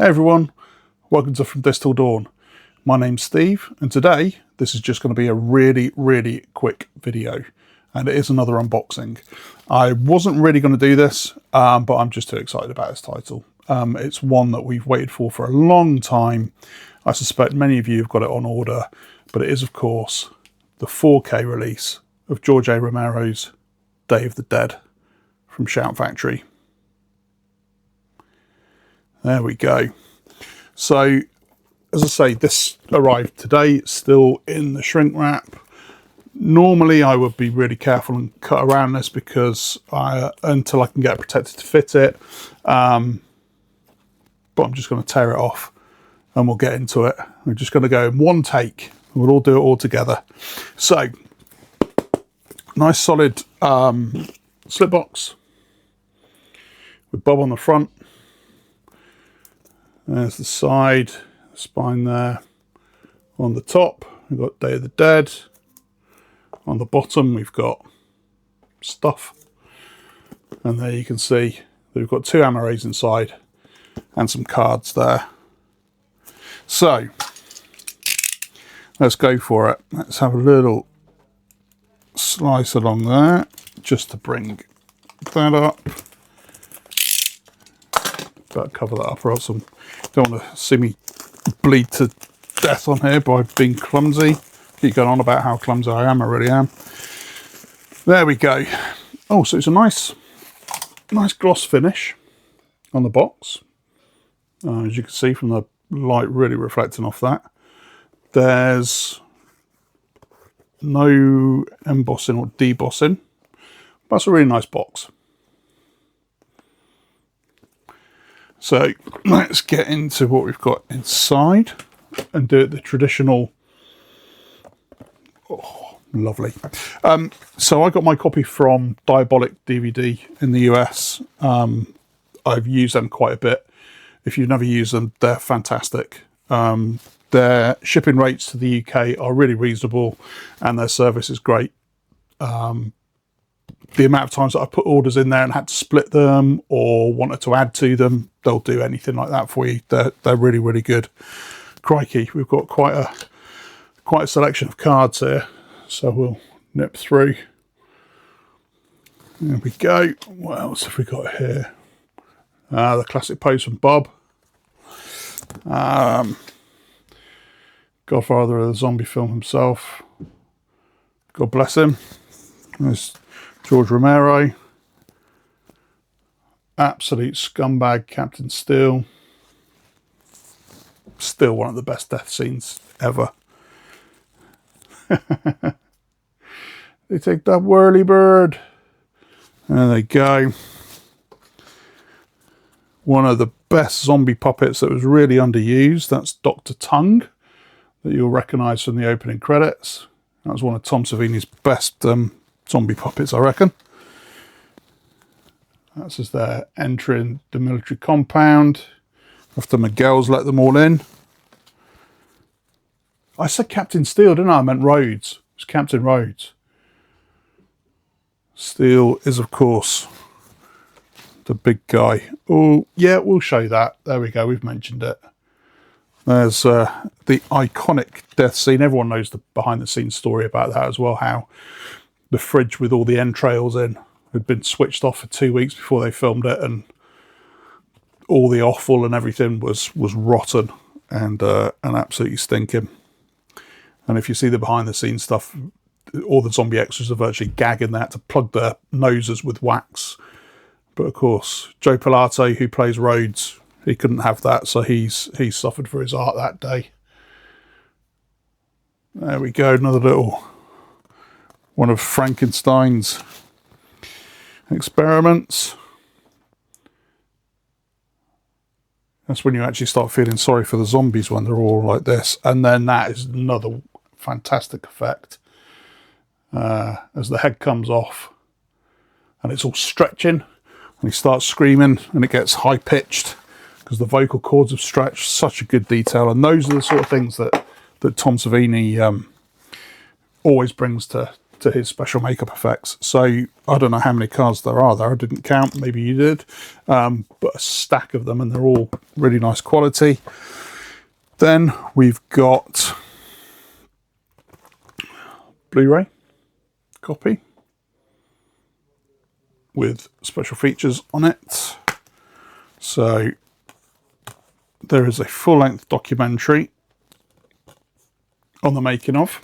Hey everyone, welcome to From Dusk Till Dawn. My name's Steve, and today this is just going to be a really quick video, and it is another unboxing. I wasn't really going to do this, but I'm just too excited about this title. It's one that we've waited for a long time. I suspect many of you have got it on order, but it is of course the 4K release of George A. Romero's Day of the Dead from Shout Factory. There we go. So, as I say, this arrived today. It's still in the shrink wrap. Normally, I would be really careful and cut around this because until I can get it protected to fit it. But I'm just going to tear it off and we'll get into it. We're just going to go in one take. We'll all do it all together. So, nice solid slip box with Bob on the front. There's the side, the spine there. On the top, we've got Day of the Dead. On the bottom, we've got stuff. And there you can see that we've got two ammo rays inside and some cards there. So, let's go for it. Let's have a little slice along there, just to bring that up. Better cover that up or else I don't want to see me bleed to death on here by being clumsy. Keep going on about how clumsy I am, I really am. There we go. Oh, so it's a nice gloss finish on the box. As you can see from the light really reflecting off that. There's no embossing or debossing. That's a really nice box. So let's get into what we've got inside and do it the traditional. Oh, lovely. So I got my copy from Diabolic DVD in the US. I've used them quite a bit. If you've never used them, they're fantastic. Their shipping rates to the UK are really reasonable and their service is great. The amount of times that I put orders in there and had to split them or wanted to add to them, they'll do anything like that for you. They're really good. Crikey, we've got quite a selection of cards here, so we'll nip through. There we go. What else have we got here? The classic pose from Bob. Godfather of the zombie film himself. God bless him. There's George Romero. Absolute scumbag Captain Steele. Still one of the best death scenes ever. They take that whirly bird. There they go. One of the best zombie puppets that was really underused. That's Dr. Tongue, that you'll recognise from the opening credits. That was one of Tom Savini's best zombie puppets, I reckon. That's as they're entering the military compound after Miguel's let them all in. I said Captain Steele, didn't I? I meant Rhodes. It's Captain Rhodes. Steele is, of course, the big guy. Oh, yeah, we'll show that. There we go. We've mentioned it. There's the iconic death scene. Everyone knows the behind-the-scenes story about that as well, how the fridge with all the entrails in had been switched off for 2 weeks before they filmed it, and all the offal and everything was rotten and absolutely stinking. And if you see the behind the scenes stuff, all the zombie extras are virtually gagging. They had to plug their noses with wax. But of course, Joe Pilato, who plays Rhodes, he couldn't have that, so he's suffered for his art that day. There we go, another little one of Frankenstein's experiments. That's when you actually start feeling sorry for the zombies, when they're all like this. And then that is another fantastic effect. As the head comes off and it's all stretching and he starts screaming and it gets high pitched because the vocal cords have stretched. Such a good detail. And those are the sort of things that Tom Savini always brings to to his special makeup effects. So I don't know how many cards there are there. I didn't count, maybe you did, but a stack of them, and they're all really nice quality. Then we've got Blu-ray copy with special features on it. So there is a full-length documentary on the making of,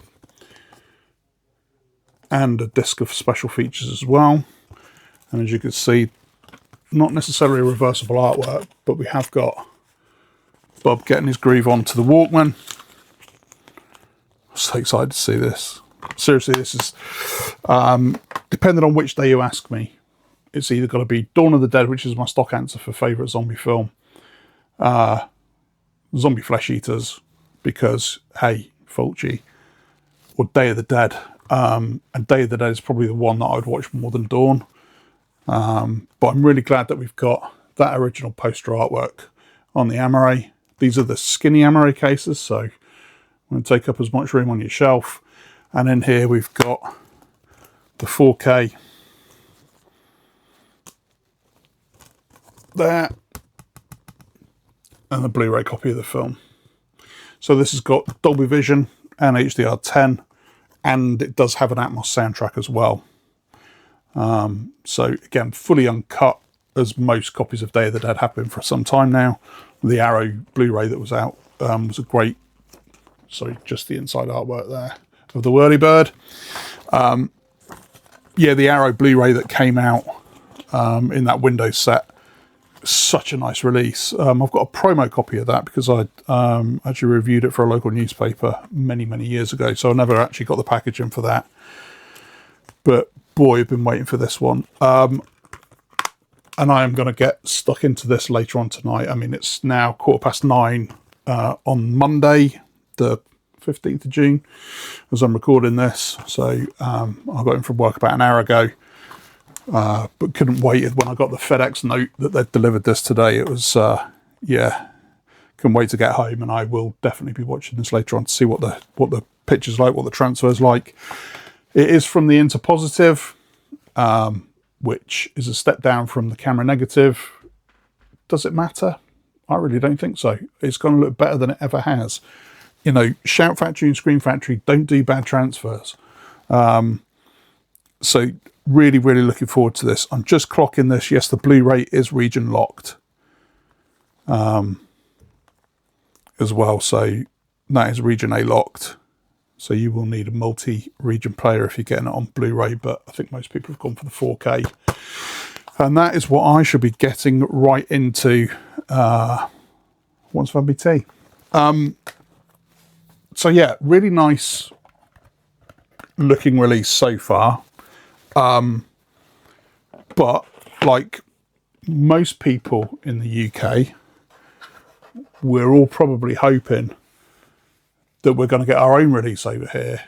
and a disc of special features as well. And as you can see, not necessarily a reversible artwork, but we have got Bob getting his groove onto the Walkman. I'm so excited to see this. Seriously, this is, depending on which day you ask me, it's either got to be Dawn of the Dead, which is my stock answer for favourite zombie film, Zombie Flesh Eaters, because, hey, Fulci, or Day of the Dead. And Day of the Dead is probably the one that I would watch more than Dawn. But I'm really glad that we've got that original poster artwork on the Amaray. These are the skinny Amaray cases, so I'm going to take up as much room on your shelf. And in here we've got the 4K there, and the Blu-ray copy of the film. So this has got Dolby Vision and HDR10, and it does have an Atmos soundtrack as well. So again, fully uncut, as most copies of Day of the Dead have been for some time now. The Arrow Blu-ray that was out was a great, sorry, just the inside artwork there of the Whirlybird. Yeah, the Arrow Blu-ray that came out in that Windows set, such a nice release. I've got a promo copy of that because I actually reviewed it for a local newspaper many years ago, so I never actually got the packaging for that. But boy, I've been waiting for this one. And I am going to get stuck into this later on tonight. I mean, it's now 9:15 on Monday, the 15th of June, as I'm recording this. So I got in from work about an hour ago. But couldn't wait when I got the FedEx note that they'd delivered this today. It was, yeah, couldn't wait to get home, and I will definitely be watching this later on to see what the picture's like, what the transfer's like. It is from the Interpositive, which is a step down from the camera negative. Does it matter? I really don't think so. It's going to look better than it ever has. You know, Shout Factory and Screen Factory don't do bad transfers. So really looking forward to this. I'm just clocking this. Yes, the Blu-ray is region locked as well. So that is region A locked. So you will need a multi-region player if you're getting it on Blu-ray, but I think most people have gone for the 4K. And that is what I should be getting right into once I've had my tea. So yeah, really nice looking release so far. But like most people in the UK, we're all probably hoping that we're going to get our own release over here.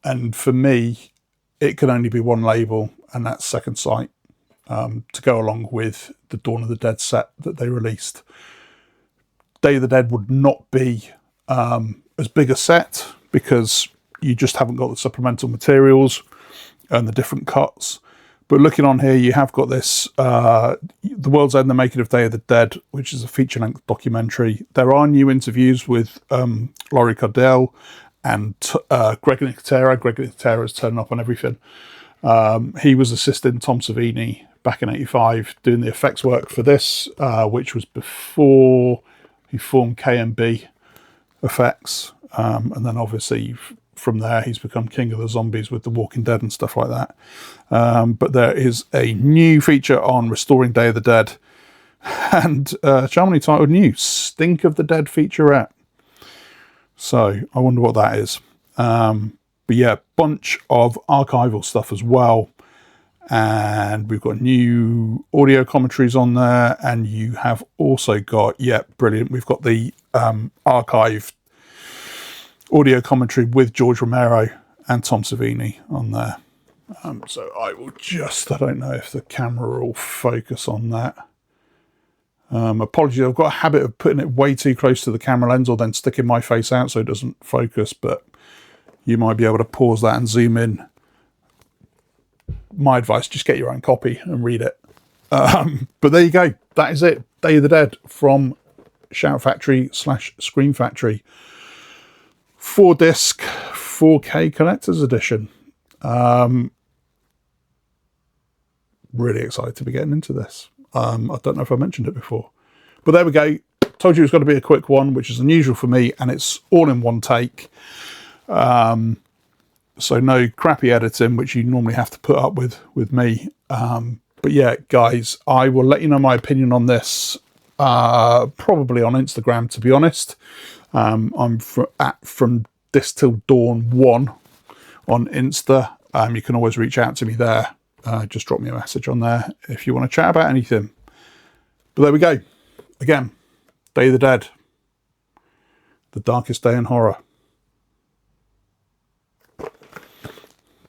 And for me, it can only be one label, and that's Second Sight, to go along with the Dawn of the Dead set that they released. Day of the Dead would not be as big a set because you just haven't got the supplemental materials and the different cuts. But looking on here, you have got this, The World's End, The Making of Day of the Dead, which is a feature-length documentary. There are new interviews with Laurie Cardell and Greg Nicotero. Greg Nicotero is turning up on everything. He was assisting Tom Savini back in '85 doing the effects work for this, which was before he formed KMB Effects. And then obviously from there, he's become king of the zombies with The Walking Dead and stuff like that. But there is a new feature on restoring Day of the Dead and charmingly titled New Stink of the Dead featurette. So I wonder what that is. But yeah, bunch of archival stuff as well. And we've got new audio commentaries on there. And you have also got, yeah, brilliant. We've got the archived audio commentary with George Romero and Tom Savini on there. So I will just, I don't know if the camera will focus on that. Apologies, I've got a habit of putting it way too close to the camera lens or then sticking my face out so it doesn't focus, but you might be able to pause that and zoom in. My advice, just get your own copy and read it. But there you go. That is it. Day of the Dead from Shout Factory / Scream Factory. 4-disc, 4K collector's edition. Really excited to be getting into this. I don't know if I mentioned it before. But there we go. Told you it was going to be a quick one, which is unusual for me, and it's all in one take. So no crappy editing, which you normally have to put up with me. But yeah, guys, I will let you know my opinion on this probably on Instagram, to be honest. I'm from This Till Dawn 1 on Insta. You can always reach out to me there. Just drop me a message on there if you want to chat about anything. But there we go. Again, Day of the Dead. The darkest day in horror.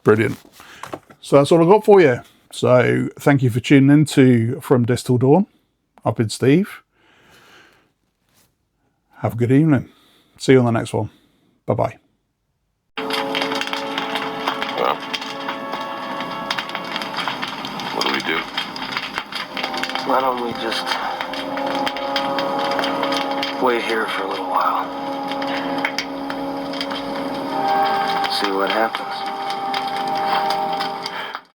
Brilliant. So that's all I've got for you. So thank you for tuning in to From This Till Dawn. I've been Steve. Have a good evening. See you on the next one. Bye-bye. Well, what do we do? Why don't we just wait here for a little while? See what happens.